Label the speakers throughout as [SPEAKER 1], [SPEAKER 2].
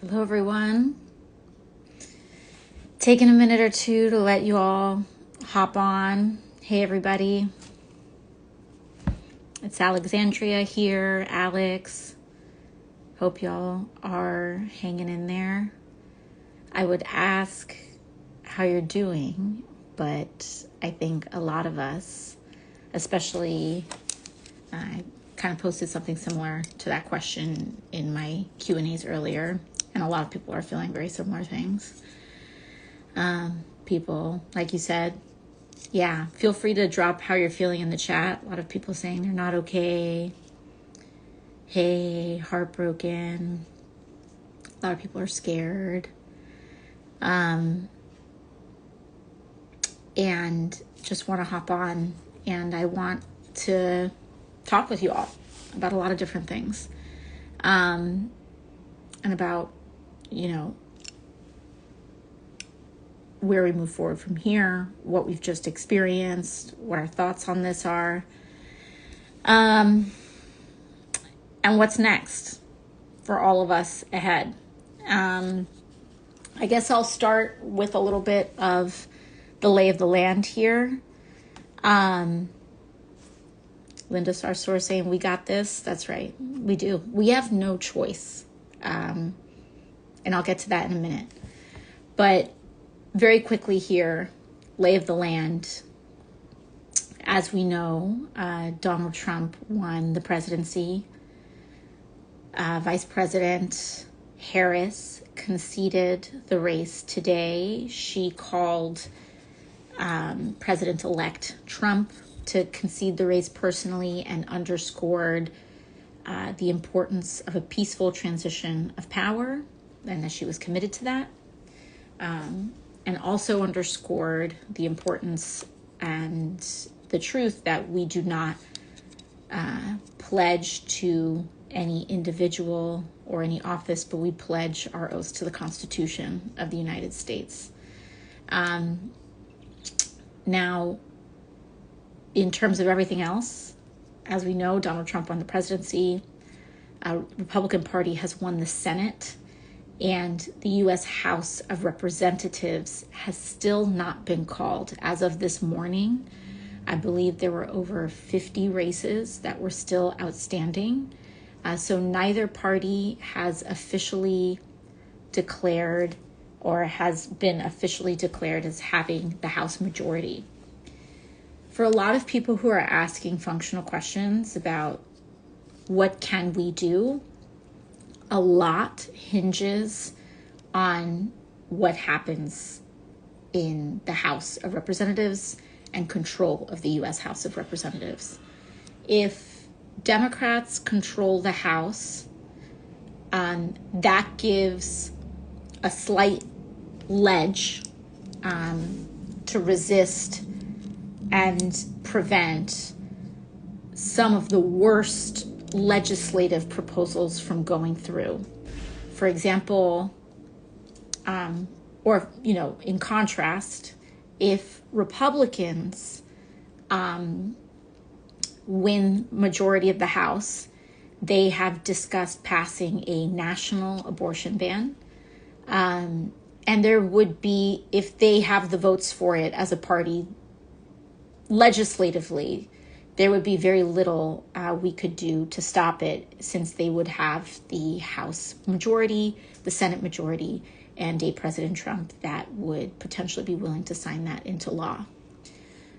[SPEAKER 1] Hello, everyone. Taking a minute or two to let you all hop on. Hey, everybody. It's Alexandria here, Alex. Hope y'all are hanging in there. I would ask how you're doing, but I think a lot of us, especially, I kind of posted something similar to that question in my Q&As earlier, and a lot of people are feeling very similar things. People, like you said, feel free to drop how you're feeling in the chat. A lot of people saying they're not okay. Hey, heartbroken. A lot of people are scared. And just want to hop on, and I want to talk with you all about a lot of different things. And about, where we move forward from here, what we've just experienced, what our thoughts on this are, and what's next for all of us ahead. I guess I'll start with a little bit of the lay of the land here. Linda Sarsour saying, we got this. That's right. We do. We have no choice. And I'll get to that in a minute. But very quickly here, lay of the land. As we know, Donald Trump won the presidency. Vice President Harris conceded the race today. She called President-elect Trump to concede the race personally and underscored the importance of a peaceful transition of power, and that she was committed to that. And also underscored the importance and the truth that we do not pledge to any individual or any office, but we pledge our oaths to the Constitution of the United States. Now, in terms of everything else, as we know, Donald Trump won the presidency. Republican Party has won the Senate. And the U.S. House of Representatives has still not been called. As of this morning, I believe there were over 50 races that were still outstanding. So neither party has officially declared or has been officially declared as having the House majority. For a lot of people who are asking functional questions about what can we do, a lot hinges on what happens in the House of Representatives and control of the U.S. House of Representatives. If Democrats control the House, that gives a slight ledge to resist and prevent some of the worst legislative proposals from going through. For example, in contrast, if Republicans win majority of the House, they have discussed passing a national abortion ban. And there would be, if they have the votes for it as a party legislatively, there would be very little we could do to stop it, since they would have the House majority, the Senate majority, and a President Trump that would potentially be willing to sign that into law.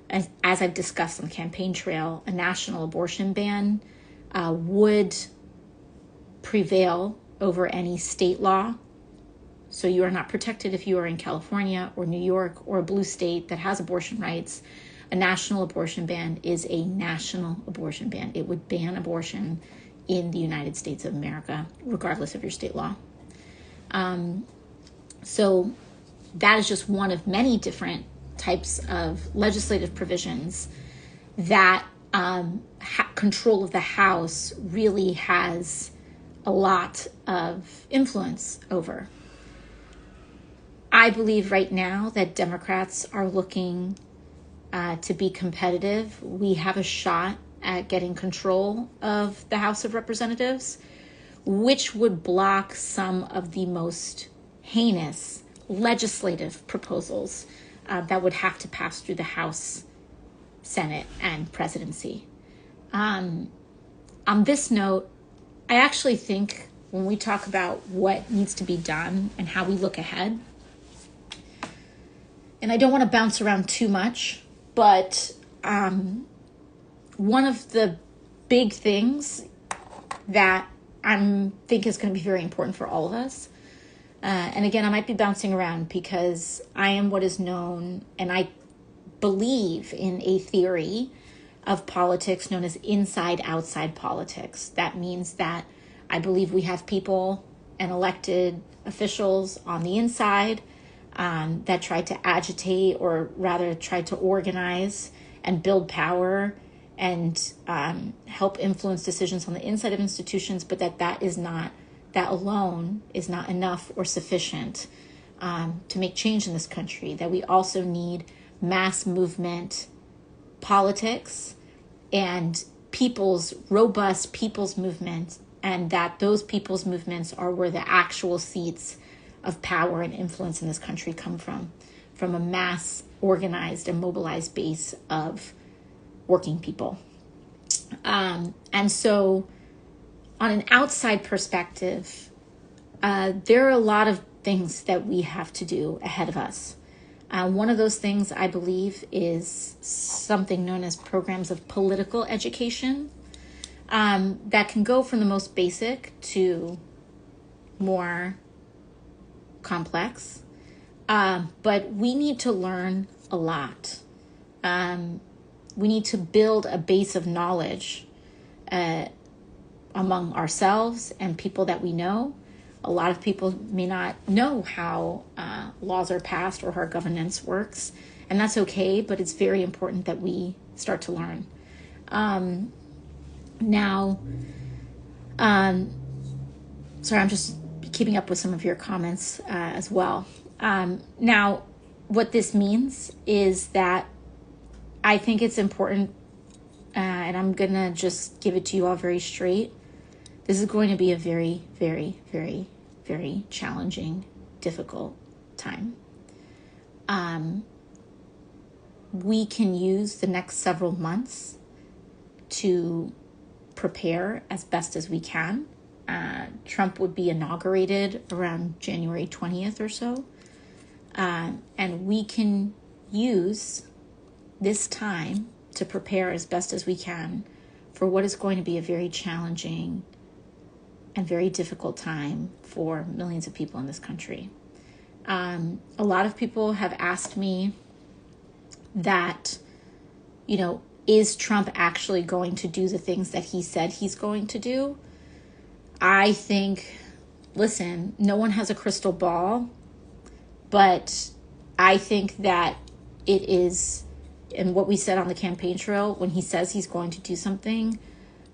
[SPEAKER 1] As I've discussed on the campaign trail, a national abortion ban would prevail over any state law. So you are not protected if you are in California or New York or a blue state that has abortion rights. A national abortion ban is a national abortion ban. It would ban abortion in the United States of America, regardless of your state law. So that is just one of many different types of legislative provisions that control of the House really has a lot of influence over. I believe right now that Democrats are looking to be competitive. We have a shot at getting control of the House of Representatives. which would block some of the most heinous legislative proposals that would have to pass through the House, Senate, and presidency. On this note, I actually think when we talk about what needs to be done and how we look ahead, and I don't want to bounce around too much, but one of the big things that I think is going to be very important for all of us, and again, I might be bouncing around because I am what is known, and I believe in a theory of politics known as inside-outside politics. That means that I believe we have people and elected officials on the inside that try to agitate, or rather try to organize and build power and help influence decisions on the inside of institutions, but that alone is not enough or sufficient to make change in this country. That we also need mass movement politics and robust people's movements, and that those people's movements are where the actual seats of power and influence in this country come from a mass organized and mobilized base of working people. And so on an outside perspective, there are a lot of things that we have to do ahead of us. One of those things, I believe, is something known as programs of political education that can go from the most basic to more complex. But we need to learn a lot. We need to build a base of knowledge among ourselves and people that we know. A lot of people may not know how laws are passed or how governance works, and that's okay, but it's very important that we start to learn. Sorry, I'm just keeping up with some of your comments as well. Now, what this means is that I think it's important, and I'm going to just give it to you all very straight. This is going to be a very, very, very, very challenging, difficult time. We can use the next several months to prepare as best as we can. Trump would be inaugurated around January 20th or so. And we can use this time to prepare as best as we can for what is going to be a very challenging and very difficult time for millions of people in this country. A lot of people have asked me that, is Trump actually going to do the things that he said he's going to do? I think, listen, no one has a crystal ball, but I think that it is, and what we said on the campaign trail, when he says he's going to do something,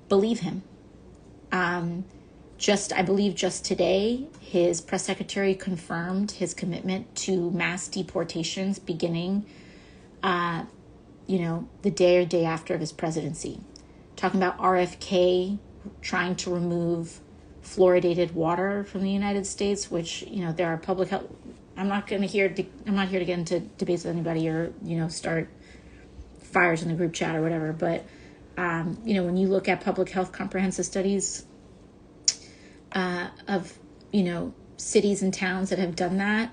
[SPEAKER 1] believe him. I believe just today, his press secretary confirmed his commitment to mass deportations beginning, the day or day after of his presidency. Talking about RFK trying to remove fluoridated water from the United States, which, there are public health. I'm not here to get into debates with anybody or, start fires in the group chat or whatever. But, when you look at public health comprehensive studies of, cities and towns that have done that,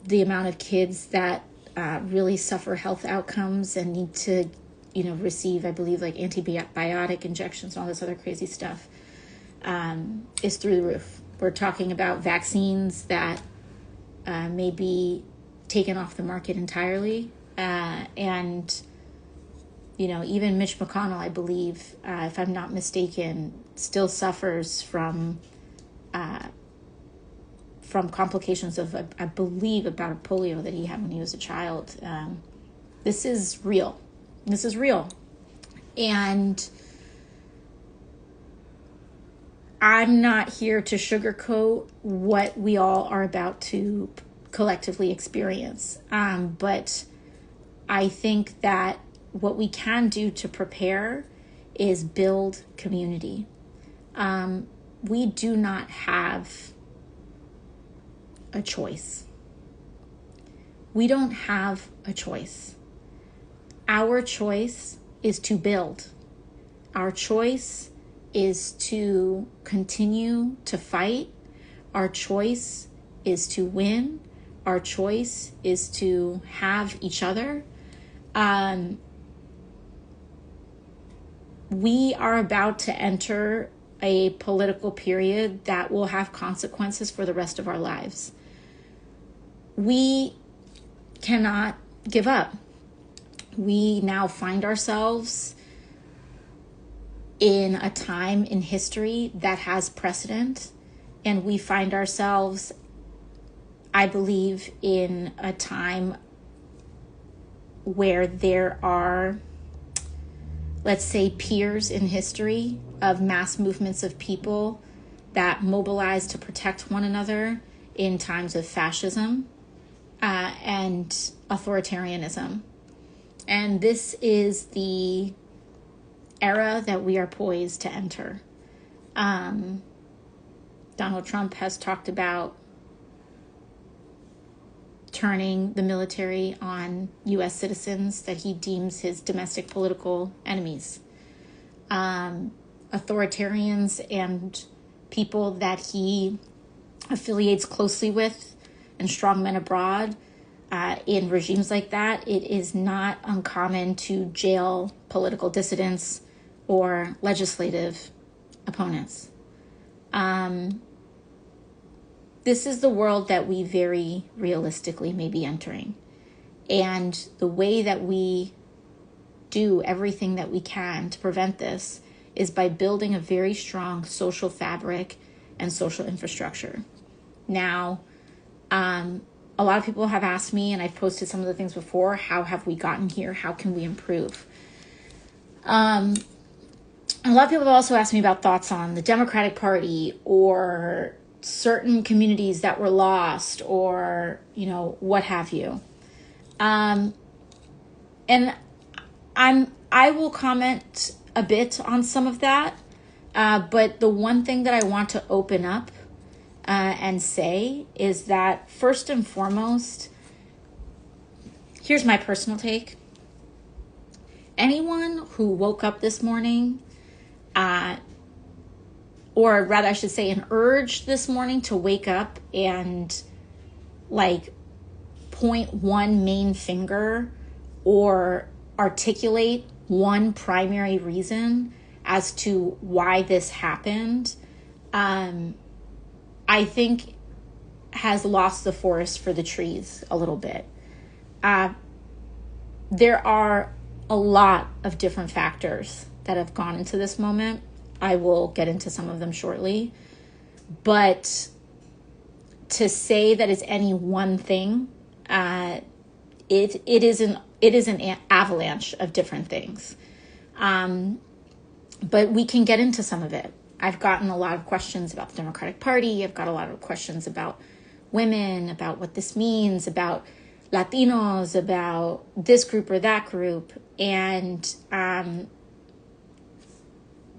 [SPEAKER 1] the amount of kids that really suffer health outcomes and need to, receive, I believe, like antibiotic injections and all this other crazy stuff is through the roof. We're talking about vaccines that may be taken off the market entirely. And, even Mitch McConnell, I believe, if I'm not mistaken, still suffers from complications of, I believe, about a polio that he had when he was a child. This is real. This is real. And I'm not here to sugarcoat what we all are about to collectively experience. But I think that what we can do to prepare is build community. we do not have a choice. We don't have a choice. Our choice is to build. Our choice is to continue to fight. Our choice is to win. Our choice is to have each other. We are about to enter a political period that will have consequences for the rest of our lives. We cannot give up. We now find ourselves in a time in history that has precedent, and we find ourselves, I believe, in a time where there are, let's say, peers in history of mass movements of people that mobilize to protect one another in times of fascism and authoritarianism. And this is the era that we are poised to enter. Donald Trump has talked about turning the military on U.S. citizens that he deems his domestic political enemies. Authoritarians and people that he affiliates closely with and strongmen abroad in regimes like that, it is not uncommon to jail political dissidents or legislative opponents. This is the world that we very realistically may be entering. And the way that we do everything that we can to prevent this is by building a very strong social fabric and social infrastructure. Now, a lot of people have asked me, and I've posted some of the things before, how have we gotten here? How can we improve? A lot of people have also asked me about thoughts on the Democratic Party or certain communities that were lost or, what have you. And I will comment a bit on some of that. But the one thing that I want to open up and say is that first and foremost, here's my personal take. Anyone who woke up this morning, or rather I should say an urge this morning to wake up and point one main finger or articulate one primary reason as to why this happened, I think has lost the forest for the trees a little bit. There are a lot of different factors that have gone into this moment. I will get into some of them shortly. But to say that it's any one thing, it is an avalanche of different things. But we can get into some of it. I've gotten a lot of questions about the Democratic Party. I've got a lot of questions about women, about what this means, about Latinos, about this group or that group. And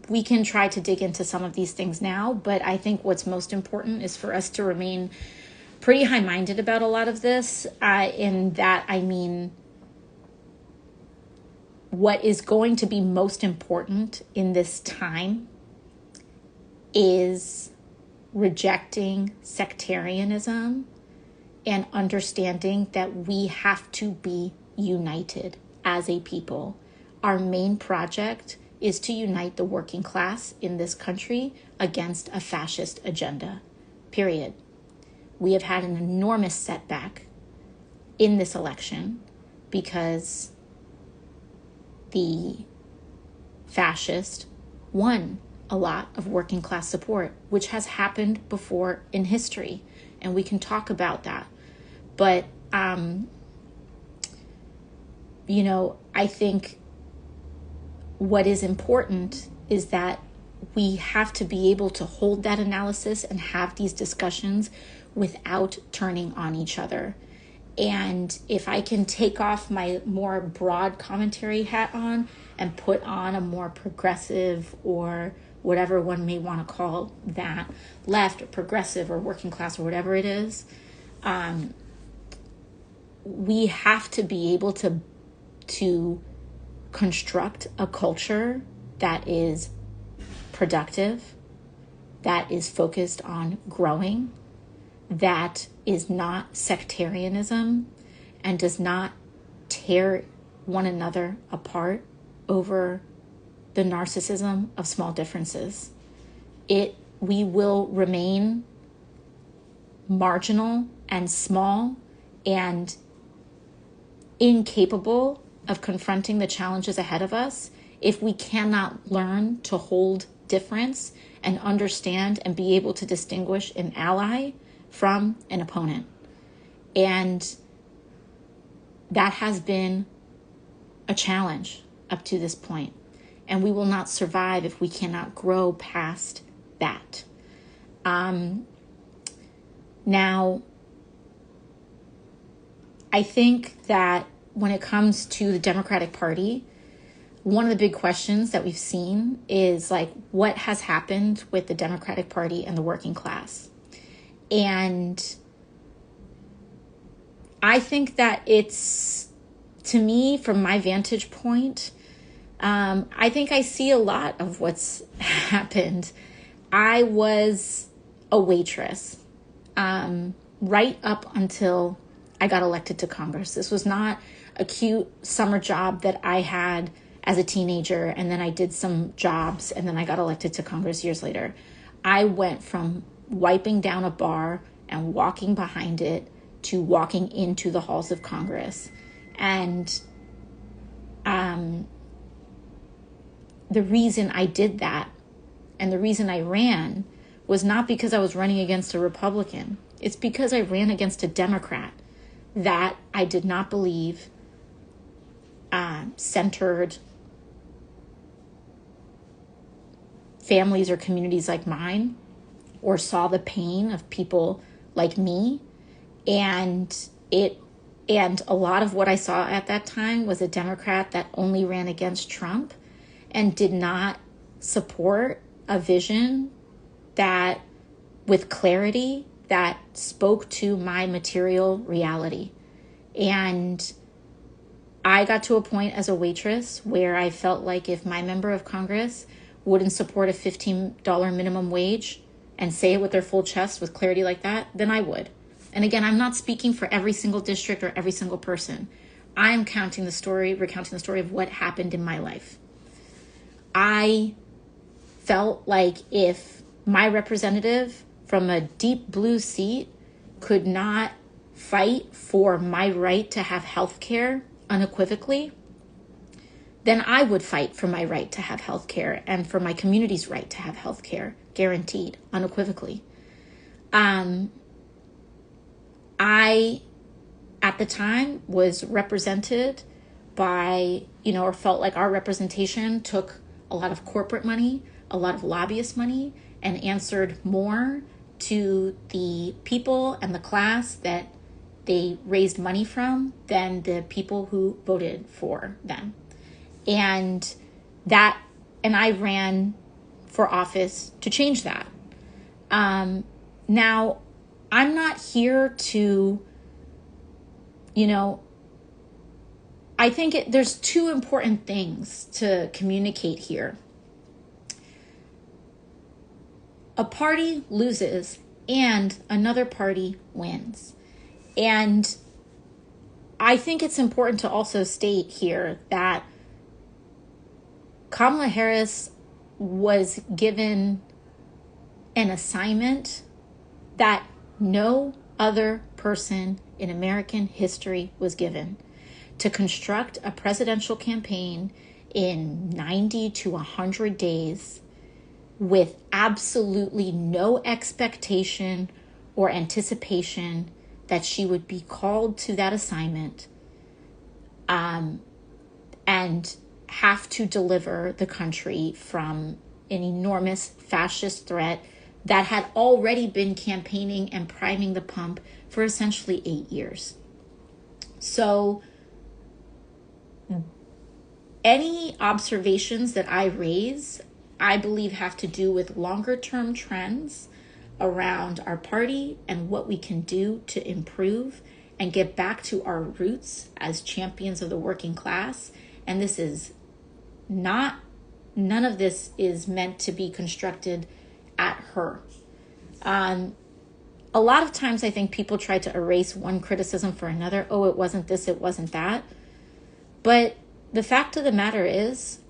[SPEAKER 1] we can try to dig into some of these things now. But I think what's most important is for us to remain pretty high-minded about a lot of this. In that, I mean, what is going to be most important in this time is rejecting sectarianism and understanding that we have to be united as a people. Our main project is to unite the working class in this country against a fascist agenda, period. We have had an enormous setback in this election because the fascist won a lot of working class support, which has happened before in history, and we can talk about that. But, I think what is important is that we have to be able to hold that analysis and have these discussions without turning on each other. And if I can take off my more broad commentary hat on and put on a more progressive or whatever one may want to call that, left or progressive or working class or whatever it is, we have to be able to construct a culture that is productive, that is focused on growing, that is not sectarianism and does not tear one another apart over the narcissism of small differences. We will remain marginal and small and incapable of confronting the challenges ahead of us if we cannot learn to hold difference and understand and be able to distinguish an ally from an opponent. And that has been a challenge up to this point. And we will not survive if we cannot grow past that. Now, I think that when it comes to the Democratic Party, one of the big questions that we've seen is like, what has happened with the Democratic Party and the working class? And I think that it's, to me, from my vantage point, I think I see a lot of what's happened. I was a waitress right up until I got elected to Congress. This was not a cute summer job that I had as a teenager, and then I did some jobs, and then I got elected to Congress years later. I went from wiping down a bar and walking behind it to walking into the halls of Congress. And the reason I did that and the reason I ran was not because I was running against a Republican. It's because I ran against a Democrat that I did not believe centered families or communities like mine, or saw the pain of people like me. And a lot of what I saw at that time was a Democrat that only ran against Trump and did not support a vision that, with clarity, that spoke to my material reality. And I got to a point as a waitress where I felt like if my member of Congress wouldn't support a $15 minimum wage and say it with their full chest with clarity like that, then I would. And again, I'm not speaking for every single district or every single person. I'm recounting the story of what happened in my life. I felt like if my representative from a deep blue seat could not fight for my right to have health care unequivocally, then I would fight for my right to have health care and for my community's right to have health care guaranteed unequivocally. I, at the time, was represented by, or felt like our representation took a lot of corporate money, a lot of lobbyist money, and answered more to the people and the class that they raised money from than the people who voted for them. And I ran for office to change that. Now, I'm not here to, I think there's two important things to communicate here. A party loses and another party wins. And I think it's important to also state here that Kamala Harris was given an assignment that no other person in American history was given, to construct a presidential campaign in 90 to 100 days with absolutely no expectation or anticipation that she would be called to that assignment and have to deliver the country from an enormous fascist threat that had already been campaigning and priming the pump for essentially 8 years. So any observations that I raise I believe have to do with longer term trends around our party and what we can do to improve and get back to our roots as champions of the working class. And this is not, none of this is meant to be constructed at her. A lot of times I think people try to erase one criticism for another. Oh, it wasn't this, it wasn't that. But the fact of the matter is,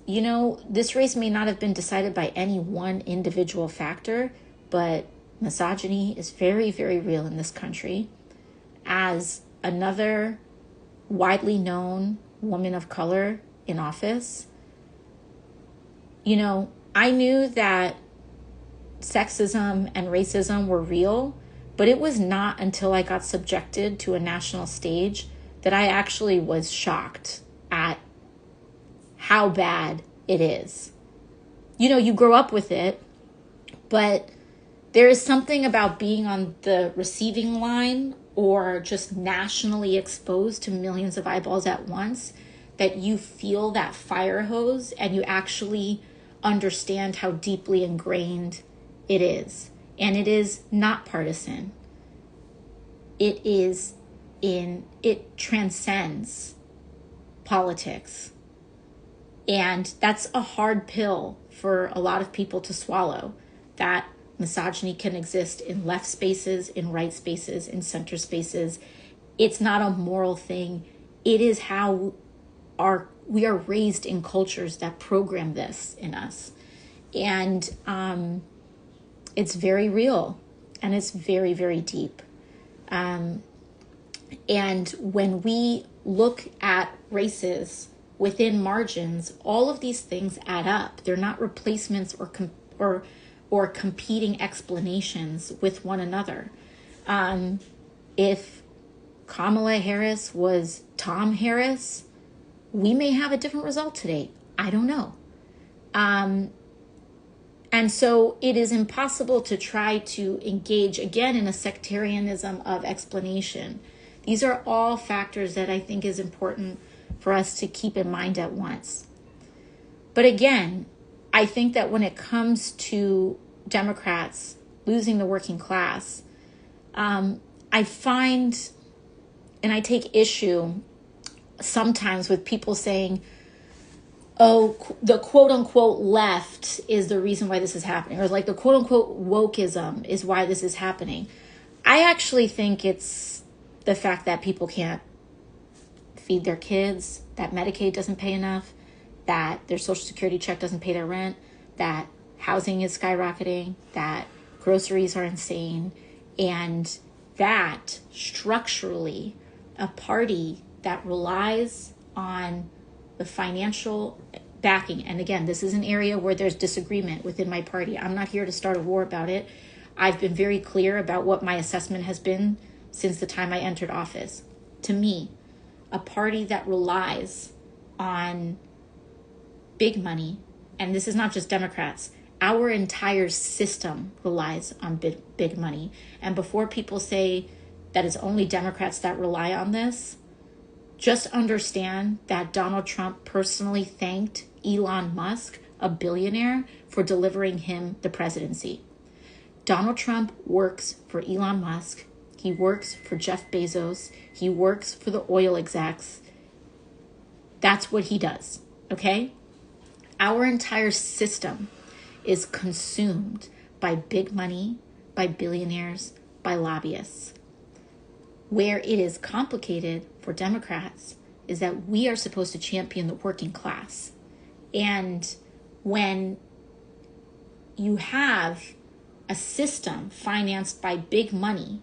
[SPEAKER 1] you know, this race may not have been decided by any one individual factor, but misogyny is very, very real in this country. As another widely known woman of color in office, you know, I knew that sexism and racism were real, but it was not until I got subjected to a national stage that I actually was shocked at how bad it is. You know, you grow up with it, but there is something about being on the receiving line or just nationally exposed to millions of eyeballs at once that you feel that fire hose and you actually understand how deeply ingrained it is. And it is not partisan. It transcends politics. And that's a hard pill for a lot of people to swallow, that misogyny can exist in left spaces, in right spaces, in center spaces. It's not a moral thing. It is how we are raised in cultures that program this in us. And it's very real and it's very, very deep. And when we look at races within margins, all of these things add up. They're not replacements or competing explanations with one another. If Kamala Harris was Tom Harris, we may have a different result today. I don't know. And so it is impossible to try to engage again in a sectarianism of explanation. These are all factors that I think is important for us to keep in mind at once. But again, I think that when it comes to Democrats losing the working class, I find and I take issue sometimes with people saying, oh, the quote unquote left is the reason why this is happening, or like the quote unquote wokeism is why this is happening. I actually think it's the fact that people can't feed their kids, that Medicaid doesn't pay enough, that their Social Security check doesn't pay their rent, that housing is skyrocketing, that groceries are insane, and that structurally a party that relies on the financial backing, and again, this is an area where there's disagreement within my party. I'm not here to start a war about it. I've been very clear about what my assessment has been since the time I entered office. To me, a party that relies on big money, and this is not just Democrats, our entire system relies on big money. And before people say that it's only Democrats that rely on this, just understand that Donald Trump personally thanked Elon Musk, a billionaire, for delivering him the presidency. Donald Trump works for Elon Musk. He works for Jeff Bezos. He works for the oil execs. That's what he does, okay? Our entire system is consumed by big money, by billionaires, by lobbyists. Where it is complicated for Democrats is that we are supposed to champion the working class. And when you have a system financed by big money,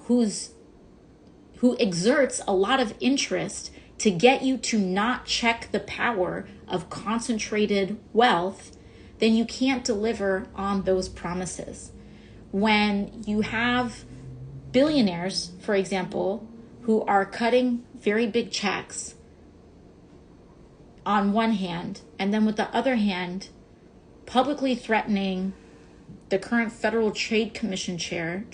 [SPEAKER 1] who exerts a lot of interest to get you to not check the power of concentrated wealth, then you can't deliver on those promises. When you have billionaires, for example, who are cutting very big checks on one hand, and then with the other hand, publicly threatening the current federal trade commission chair,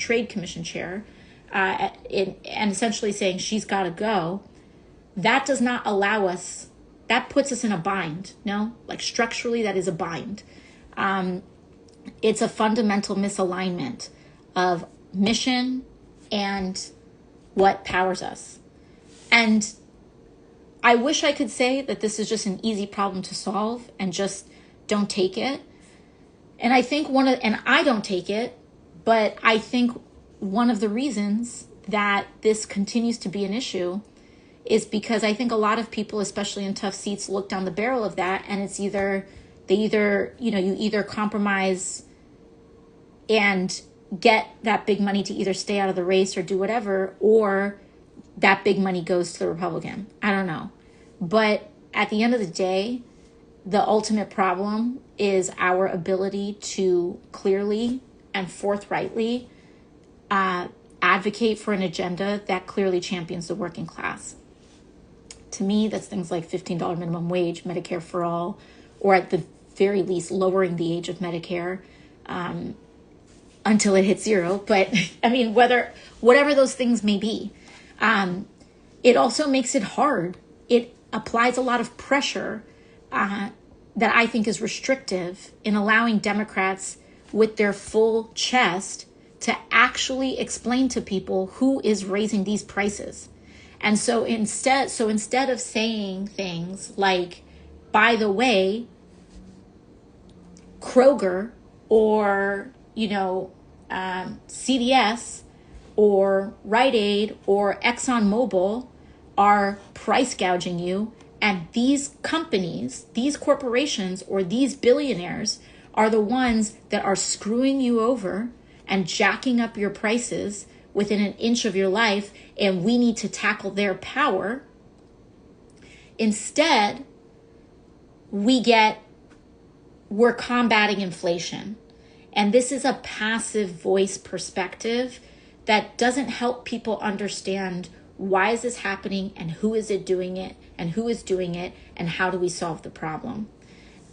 [SPEAKER 1] and essentially saying she's got to go, that does not allow us that puts us in a bind. No, like structurally, that is a bind. It's a fundamental misalignment of mission and what powers us. And I wish I could say that this is just an easy problem to solve and just don't take it. And I think and I don't take it, but I think one of the reasons that this continues to be an issue is because I think a lot of people, especially in tough seats, look down the barrel of that, and it's you either compromise and get that big money to either stay out of the race or do whatever, or that big money goes to the Republican. I don't know. But at the end of the day, the ultimate problem is our ability to clearly and forthrightly advocate for an agenda that clearly champions the working class. To me, that's things like $15 minimum wage, Medicare for all, or at the very least, lowering the age of Medicare until it hits zero. But I mean, whatever those things may be, it also makes it hard. It applies a lot of pressure that I think is restrictive in allowing Democrats with their full chest to actually explain to people who is raising these prices. And so instead of saying things like, by the way, Kroger or, CVS or Rite Aid or ExxonMobil are price gouging you, and these companies, these corporations, or these billionaires are the ones that are screwing you over and jacking up your prices within an inch of your life, and we need to tackle their power. Instead, we're combating inflation. And this is a passive voice perspective that doesn't help people understand why is this happening and who is it doing it and who is doing it and how do we solve the problem.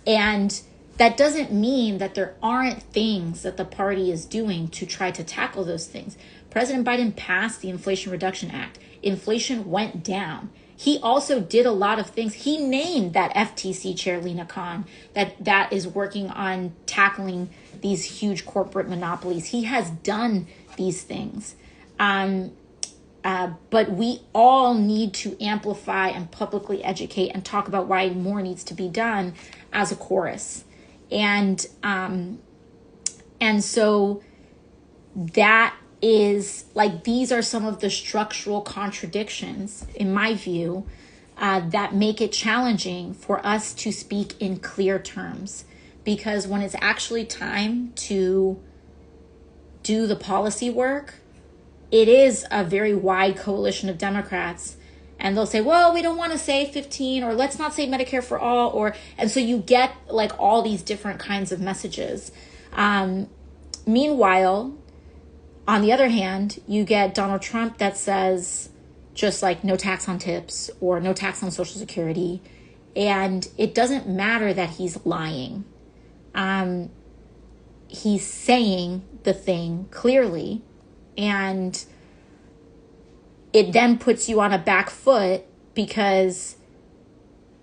[SPEAKER 1] And that doesn't mean that there aren't things that the party is doing to try to tackle those things. President Biden passed the Inflation Reduction Act. Inflation went down. He also did a lot of things. He named that FTC chair, Lena Khan, that is working on tackling these huge corporate monopolies. He has done these things. But we all need to amplify and publicly educate and talk about why more needs to be done as a chorus. And so that is like, these are some of the structural contradictions, in my view, that make it challenging for us to speak in clear terms. Because when it's actually time to do the policy work, it is a very wide coalition of Democrats. And they'll say, well, we don't want to say 15, or let's not say Medicare for all, and so you get like all these different kinds of messages. Meanwhile, on the other hand, you get Donald Trump that says just like no tax on tips or no tax on Social Security. And it doesn't matter that he's lying. He's saying the thing clearly, and it then puts you on a back foot because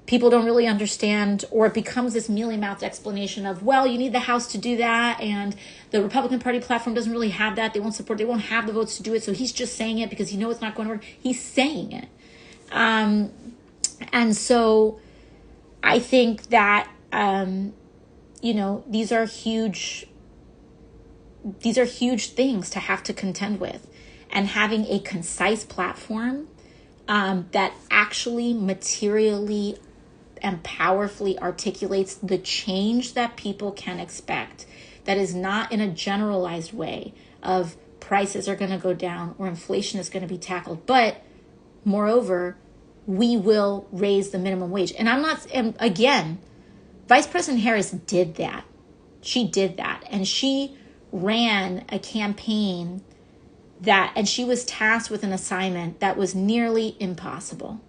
[SPEAKER 1] people don't really understand, or it becomes this mealy-mouthed explanation of, well, you need the House to do that, and the Republican Party platform doesn't really have that. They won't have the votes to do it, so he's just saying it because he knows it's not going to work. He's saying it. And so I think that, these are huge things to have to contend with. And having a concise platform that actually materially and powerfully articulates the change that people can expect, that is not in a generalized way of prices are going to go down or inflation is going to be tackled, but moreover, we will raise the minimum wage. And again, Vice President Harris did that. She did that. And she ran a campaign and she was tasked with an assignment that was nearly impossible.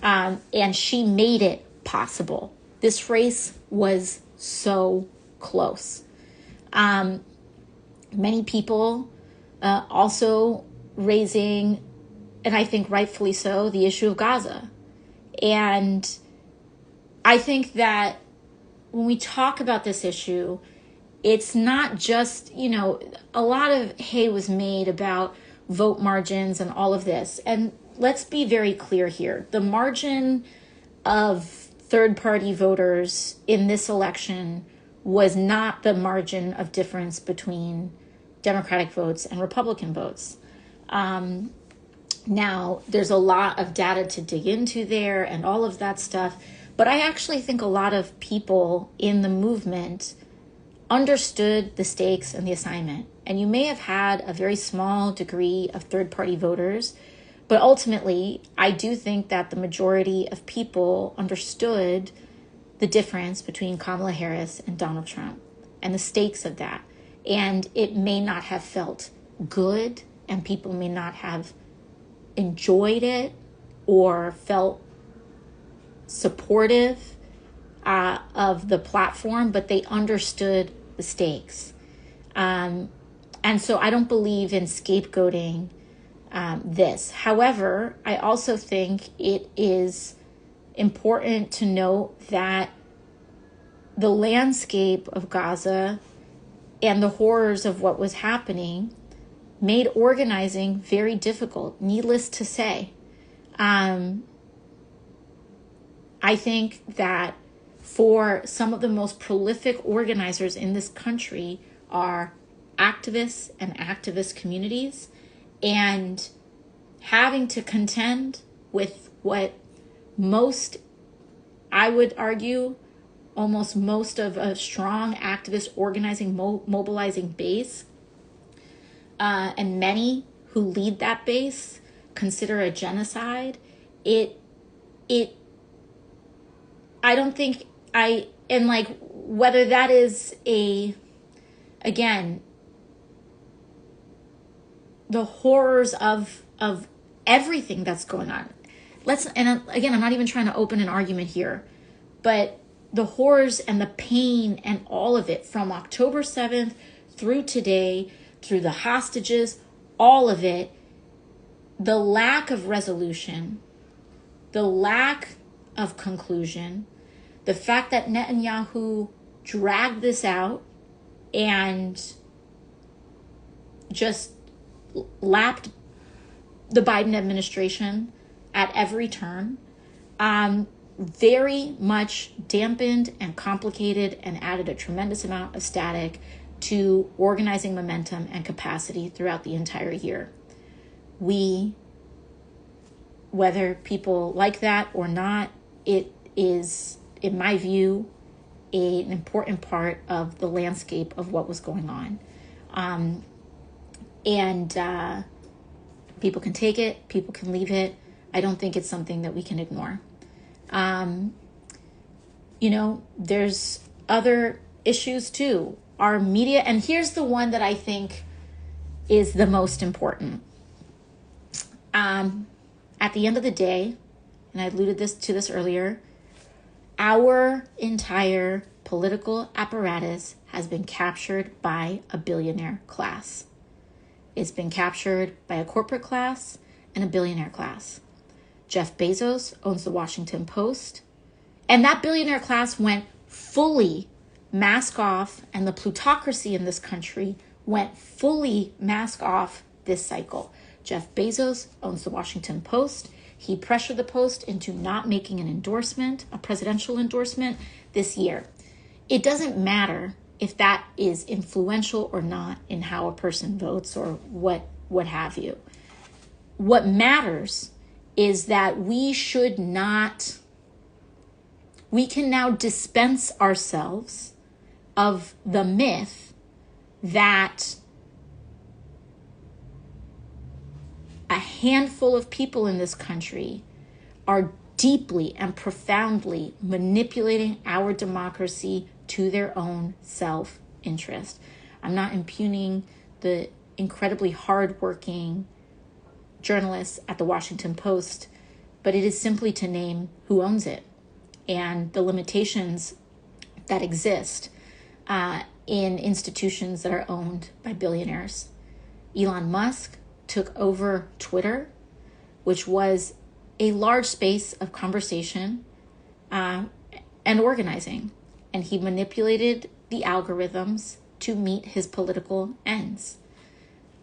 [SPEAKER 1] And she made it possible. This race was so close. Many people also raising, and I think rightfully so, the issue of Gaza. And I think that when we talk about this issue, it's not just, a lot of hay was made about vote margins and all of this. And let's be very clear here. The margin of third-party voters in this election was not the margin of difference between Democratic votes and Republican votes. Now, there's a lot of data to dig into there and all of that stuff. But I actually think a lot of people in the movement understood the stakes and the assignment. And you may have had a very small degree of third-party voters, but ultimately, I do think that the majority of people understood the difference between Kamala Harris and Donald Trump and the stakes of that. And it may not have felt good, and people may not have enjoyed it or felt supportive of the platform, but they understood the stakes. And so I don't believe in scapegoating this. However, I also think it is important to note that the landscape of Gaza and the horrors of what was happening made organizing very difficult, needless to say. I think that for some of the most prolific organizers in this country are activists and activist communities, and having to contend with what most, I would argue, almost most of a strong activist organizing, mobilizing base, and many who lead that base consider a genocide. I don't think whether that is again, the horrors of everything that's going on. And again, I'm not even trying to open an argument here, but the horrors and the pain and all of it from October 7th through today, through the hostages, all of it, the lack of resolution, the lack of conclusion, the fact that Netanyahu dragged this out and just lapped the Biden administration at every turn, very much dampened and complicated and added a tremendous amount of static to organizing momentum and capacity throughout the entire year. Whether people like that or not, it is, in my view, an important part of the landscape of what was going on. And people can take it, people can leave it. I don't think it's something that we can ignore. There's other issues too. Our media, and here's the one that I think is the most important. At the end of the day, and I alluded to this earlier, our entire political apparatus has been captured by a billionaire class. It's been captured by a corporate class and a billionaire class. Jeff Bezos owns the Washington Post, and that billionaire class went fully mask off, and the plutocracy in this country went fully mask off this cycle. Jeff Bezos owns the Washington Post. He pressured the Post into not making an endorsement, a presidential endorsement, this year. It doesn't matter if that is influential or not in how a person votes or what have you. What matters is that we can now dispense ourselves of the myth that a handful of people in this country are deeply and profoundly manipulating our democracy to their own self-interest. I'm not impugning the incredibly hardworking journalists at the Washington Post, but it is simply to name who owns it and the limitations that exist in institutions that are owned by billionaires. Elon Musk took over Twitter, which was a large space of conversation and and organizing. And he manipulated the algorithms to meet his political ends.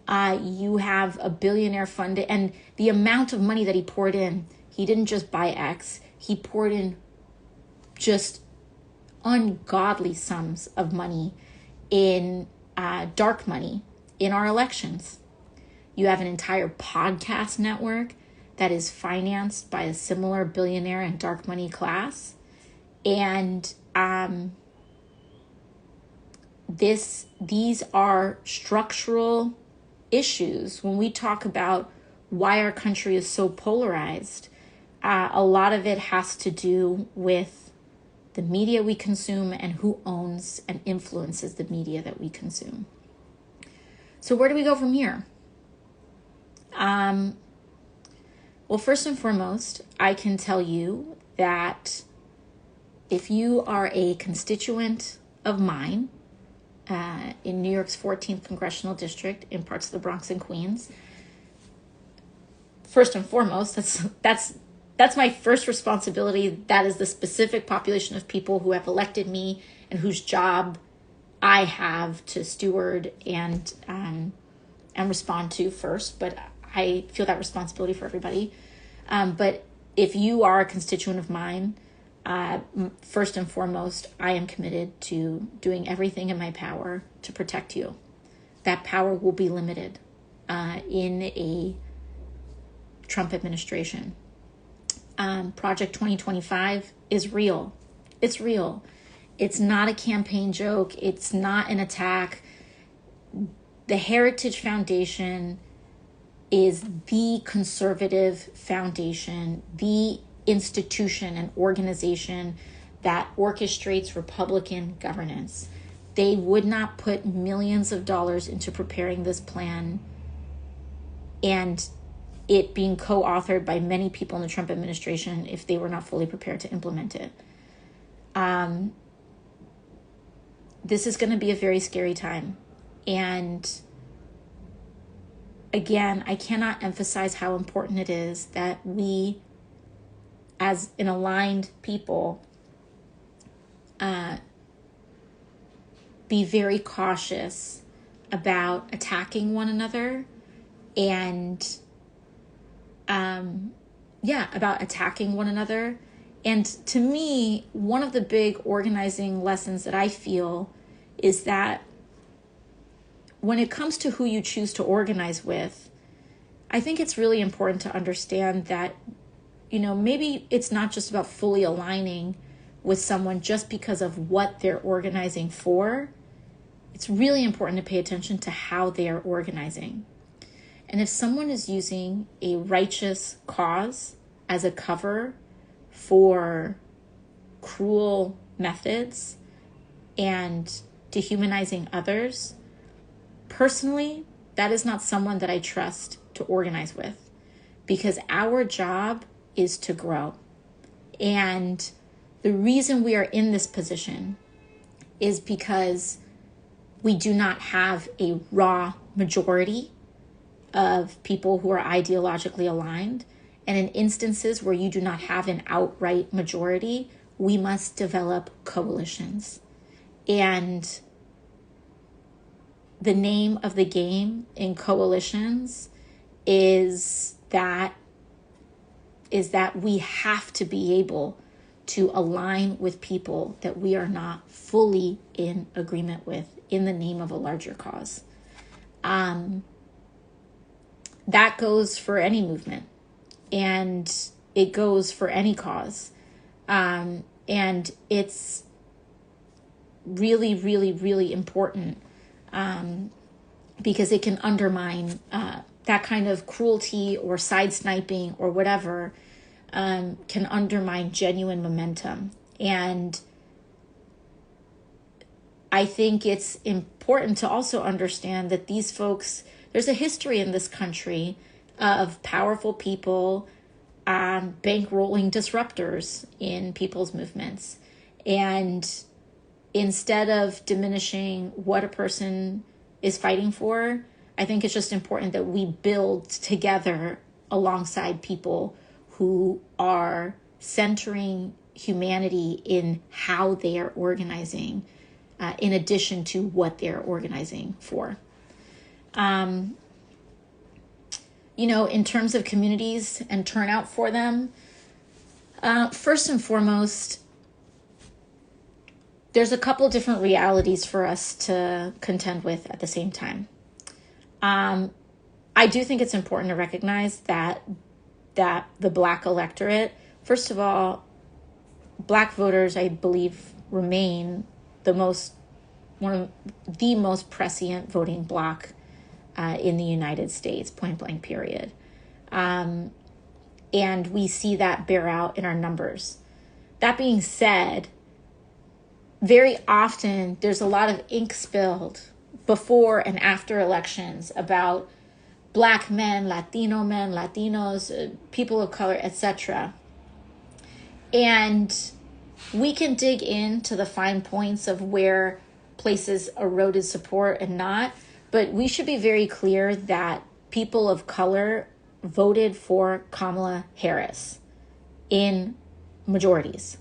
[SPEAKER 1] You have a billionaire fund, and the amount of money that he poured in, he didn't just buy X, he poured in just ungodly sums of money in dark money in our elections. You have an entire podcast network that is financed by a similar billionaire and dark money class. And these are structural issues. When we talk about why our country is so polarized, a lot of it has to do with the media we consume and who owns and influences the media that we consume. So where do we go from here? Well, first and foremost, I can tell you that if you are a constituent of mine in New York's 14th Congressional District, in parts of the Bronx and Queens, first and foremost, that's my first responsibility. That is the specific population of people who have elected me and whose job I have to steward and respond to first. But I feel that responsibility for everybody. But if you are a constituent of mine, first and foremost, I am committed to doing everything in my power to protect you. That power will be limited in a Trump administration. Project 2025 is real. It's real. It's not a campaign joke. It's not an attack. The Heritage Foundation is the conservative foundation, the institution and organization that orchestrates Republican governance. They would not put millions of dollars into preparing this plan and it being co-authored by many people in the Trump administration if they were not fully prepared to implement it. This is going to be a very scary time. And again, I cannot emphasize how important it is that we, as an aligned people, be very cautious about attacking one another and about attacking one another. And to me, one of the big organizing lessons that I feel is that when it comes to who you choose to organize with, I think it's really important to understand that, maybe it's not just about fully aligning with someone just because of what they're organizing for. It's really important to pay attention to how they are organizing. And if someone is using a righteous cause as a cover for cruel methods and dehumanizing others, personally, that is not someone that I trust to organize with, because our job is to grow. And the reason we are in this position is because we do not have a raw majority of people who are ideologically aligned. And in instances where you do not have an outright majority, we must develop coalitions. And the name of the game in coalitions is that we have to be able to align with people that we are not fully in agreement with in the name of a larger cause. That goes for any movement, and it goes for any cause. And it's really, really, really important because it can undermine that kind of cruelty or side sniping or whatever can undermine genuine momentum. And I think it's important to also understand that these folks, there's a history in this country of powerful people bankrolling disruptors in people's movements. And instead of diminishing what a person is fighting for, I think it's just important that we build together alongside people who are centering humanity in how they are organizing, in addition to what they're organizing for. In terms of communities and turnout for them, first and foremost, there's a couple different realities for us to contend with at the same time. I do think it's important to recognize that the Black electorate, first of all, Black voters, I believe, remain one of the most prescient voting bloc in the United States, point blank, period. And we see that bear out in our numbers. That being said, very often there's a lot of ink spilled before and after elections about Black men, Latinos, people of color, etc. And we can dig into the fine points of where places eroded support and not, but we should be very clear that people of color voted for Kamala Harris in majorities.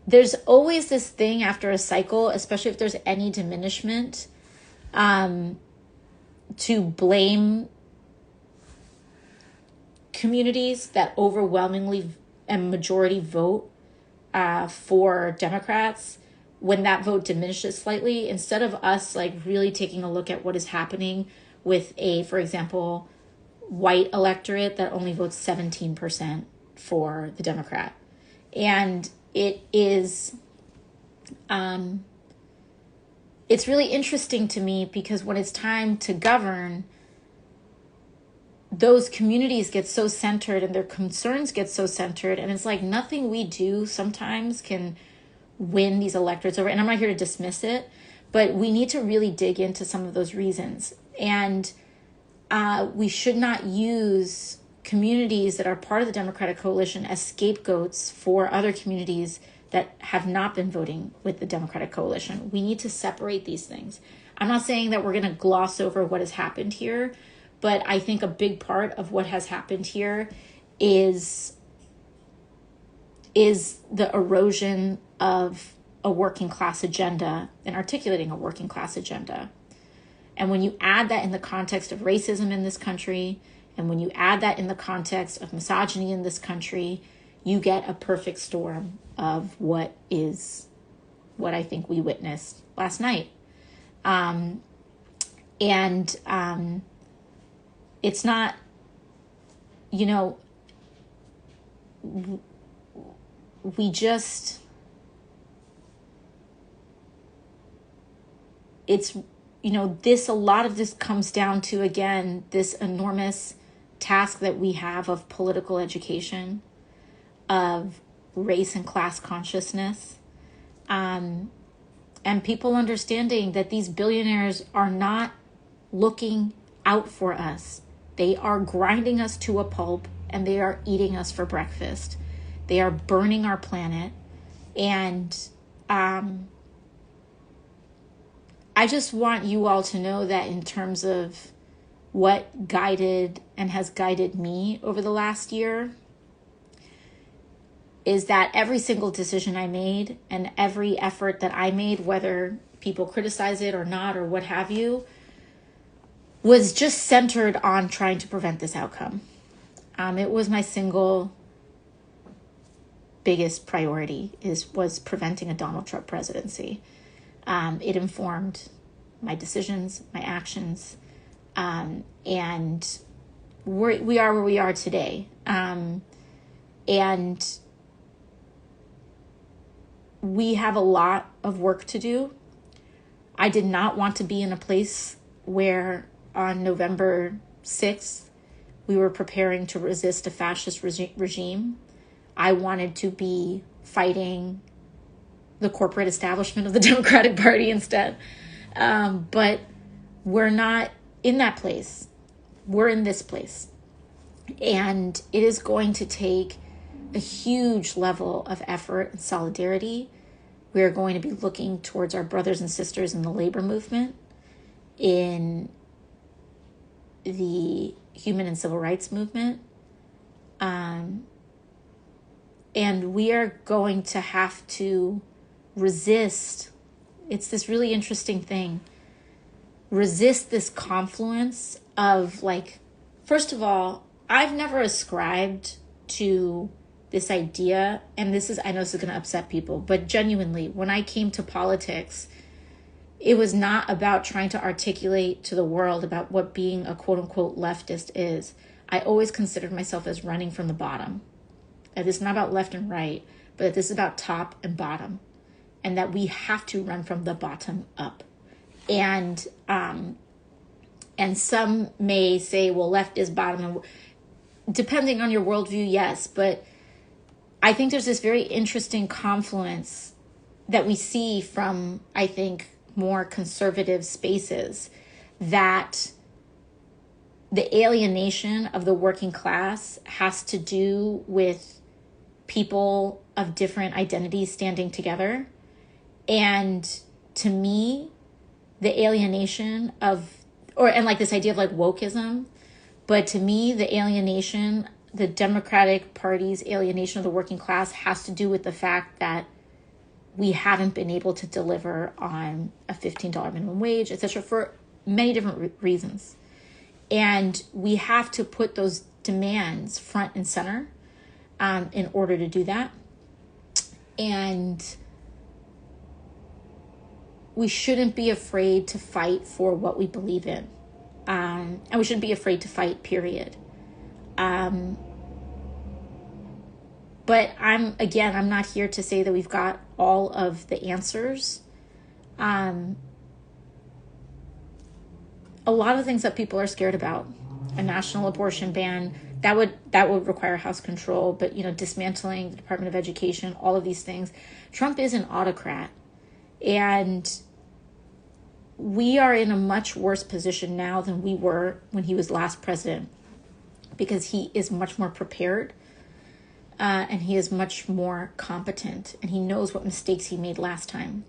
[SPEAKER 1] There's always this thing after a cycle, especially if there's any diminishment, to blame communities that overwhelmingly and majority vote for Democrats. When that vote diminishes slightly, instead of us really taking a look at what is happening with for example, white electorate that only votes 17% for the Democrat. And it is, it's really interesting to me because when it's time to govern, those communities get so centered and their concerns get so centered, and it's like nothing we do sometimes can win these electorates over. And I'm not here to dismiss it, but we need to really dig into some of those reasons. And we should not use communities that are part of the Democratic coalition as scapegoats for other communities that have not been voting with the Democratic coalition. We need to separate these things. I'm not saying that we're going to gloss over what has happened here, but I think a big part of what has happened here is the erosion of a working class agenda and articulating a working class agenda. And when you add that in the context of racism in this country, and when you add that in the context of misogyny in this country, you get a perfect storm of what I think we witnessed last night. It's not, we just, it's, a lot of this comes down to, again, this enormous task that we have of political education, of race and class consciousness, and people understanding that these billionaires are not looking out for us. They are grinding us to a pulp and they are eating us for breakfast. They are burning our planet. And I just want you all to know that in terms of what guided and has guided me over the last year, is that every single decision I made and every effort that I made, whether people criticize it or not or what have you, was just centered on trying to prevent this outcome. It was my single biggest priority was preventing a Donald Trump presidency. It informed my decisions, my actions, and we are where we are today. And we have a lot of work to do. I did not want to be in a place where on November 6th, we were preparing to resist a fascist regime. I wanted to be fighting the corporate establishment of the Democratic Party instead. But we're not in that place. We're in this place. And it is going to take a huge level of effort and solidarity. We are going to be looking towards our brothers and sisters in the labor movement, in the human and civil rights movement, And we are going to have to resist. It's this really interesting thing. Resist this confluence of like, first of all, I've never ascribed to this idea, and I know this is going to upset people, but genuinely, when I came to politics, it was not about trying to articulate to the world about what being a quote unquote leftist is. I always considered myself as running from the bottom. That this is not about left and right, but that this is about top and bottom, and that we have to run from the bottom up. And some may say, well, left is bottom, and depending on your worldview, yes, but I think there's this very interesting confluence that we see from, I think, more conservative spaces, that the alienation of the working class has to do with people of different identities standing together. And to me, the alienation of, and like this idea of like wokeism, but to me, the alienation, the Democratic Party's alienation of the working class has to do with the fact that we haven't been able to deliver on a $15 minimum wage, etc., for many different reasons. And we have to put those demands front and center in order to do that. And we shouldn't be afraid to fight for what we believe in. And we shouldn't be afraid to fight, period. But I'm not here to say that we've got all of the answers. A lot of things that people are scared about, a national abortion ban, that would require House control, but dismantling the Department of Education, all of these things. Trump is an autocrat, and we are in a much worse position now than we were when he was last president, because he is much more prepared. And he is much more competent, and he knows what mistakes he made last time.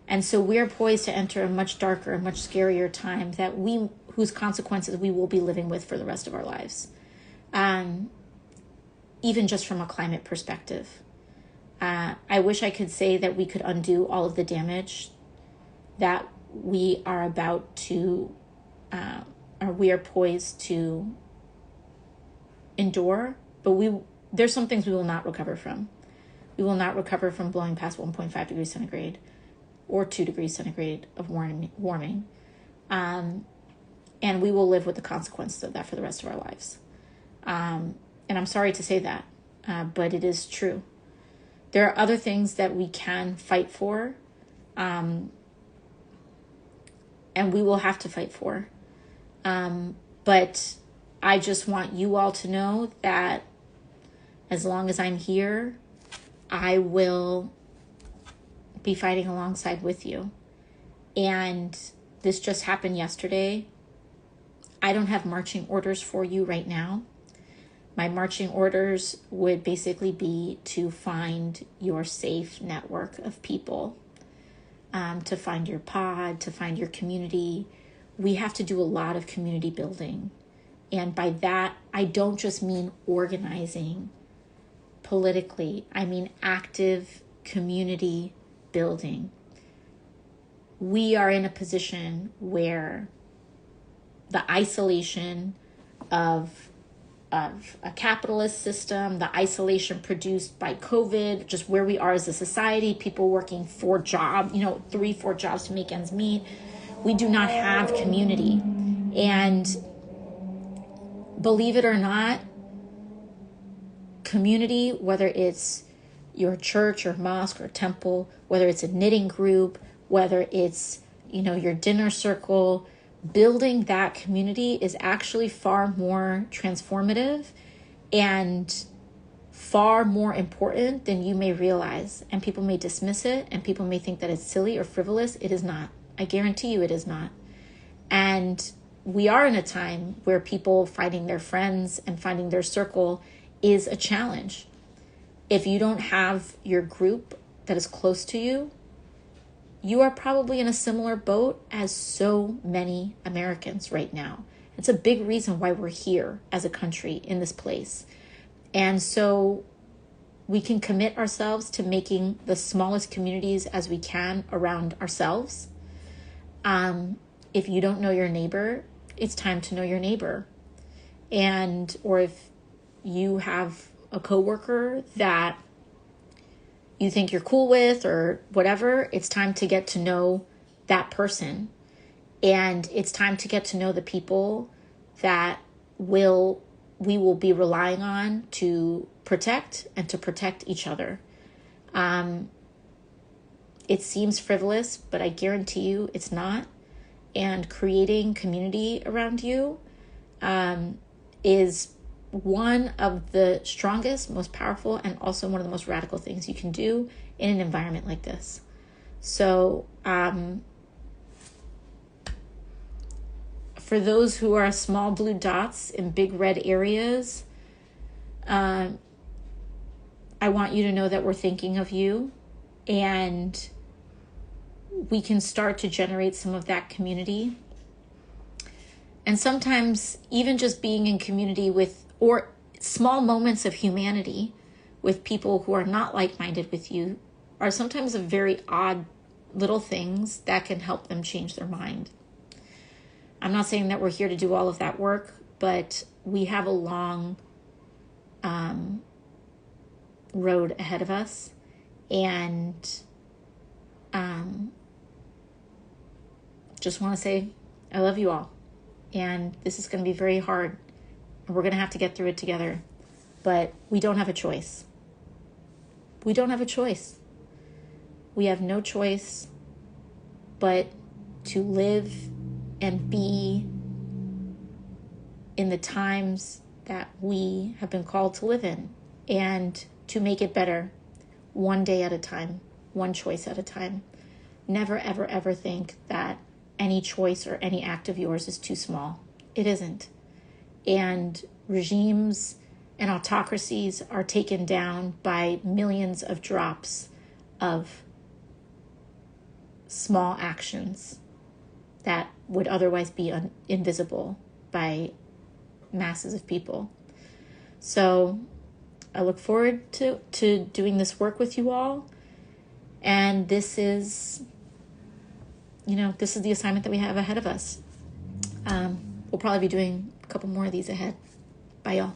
[SPEAKER 1] And so we're poised to enter a much darker, much scarier time whose consequences we will be living with for the rest of our lives. Even just from a climate perspective. I wish I could say that we could undo all of the damage that we are about to, or we are poised to endure, but there's some things we will not recover from. We will not recover from blowing past 1.5 degrees centigrade or 2 degrees centigrade of warming. And we will live with the consequences of that for the rest of our lives. And I'm sorry to say that, but it is true. There are other things that we can fight for, and we will have to fight for. But I just want you all to know that as long as I'm here, I will be fighting alongside with you. And this just happened yesterday. I don't have marching orders for you right now. My marching orders would basically be to find your safe network of people, to find your pod, to find your community. We have to do a lot of community building. And by that, I don't just mean organizing politically. I mean active community building. We are in a position where the isolation of a capitalist system, the isolation produced by COVID, just where we are as a society, people working 4 jobs, 3-4 jobs to make ends meet. We do not have community. And believe it or not, community, whether it's your church or mosque or temple, whether it's a knitting group, whether it's, your dinner circle, building that community is actually far more transformative and far more important than you may realize. And people may dismiss it, and people may think that it's silly or frivolous. It is not. I guarantee you it is not. And we are in a time where people finding their friends and finding their circle is a challenge. If you don't have your group that is close to you, you are probably in a similar boat as so many Americans right now. It's a big reason why we're here as a country in this place. And so we can commit ourselves to making the smallest communities as we can around ourselves. If you don't know your neighbor, it's time to know your neighbor. Or if you have a coworker that you think you're cool with or whatever, it's time to get to know that person. And it's time to get to know the people that we will be relying on to protect and to protect each other. It seems frivolous, but I guarantee you it's not. And creating community around you is one of the strongest, most powerful, and also one of the most radical things you can do in an environment like this. So for those who are small blue dots in big red areas, I want you to know that we're thinking of you, and we can start to generate some of that community. And sometimes even just being in community with, or small moments of humanity with people who are not like-minded with you, are sometimes a very odd little things that can help them change their mind. I'm not saying that we're here to do all of that work, but we have a long road ahead of us. And just want to say I love you all. And this is going to be very hard. And we're going to have to get through it together. But we don't have a choice. We don't have a choice. We have no choice but to live and be in the times that we have been called to live in, and to make it better one day at a time, one choice at a time. Never, ever, ever think that any choice or any act of yours is too small. It isn't. And regimes and autocracies are taken down by millions of drops of small actions that would otherwise be invisible by masses of people. So I look forward to doing this work with you all. And this is the assignment that we have ahead of us. We'll probably be doing a couple more of these ahead. Bye, y'all.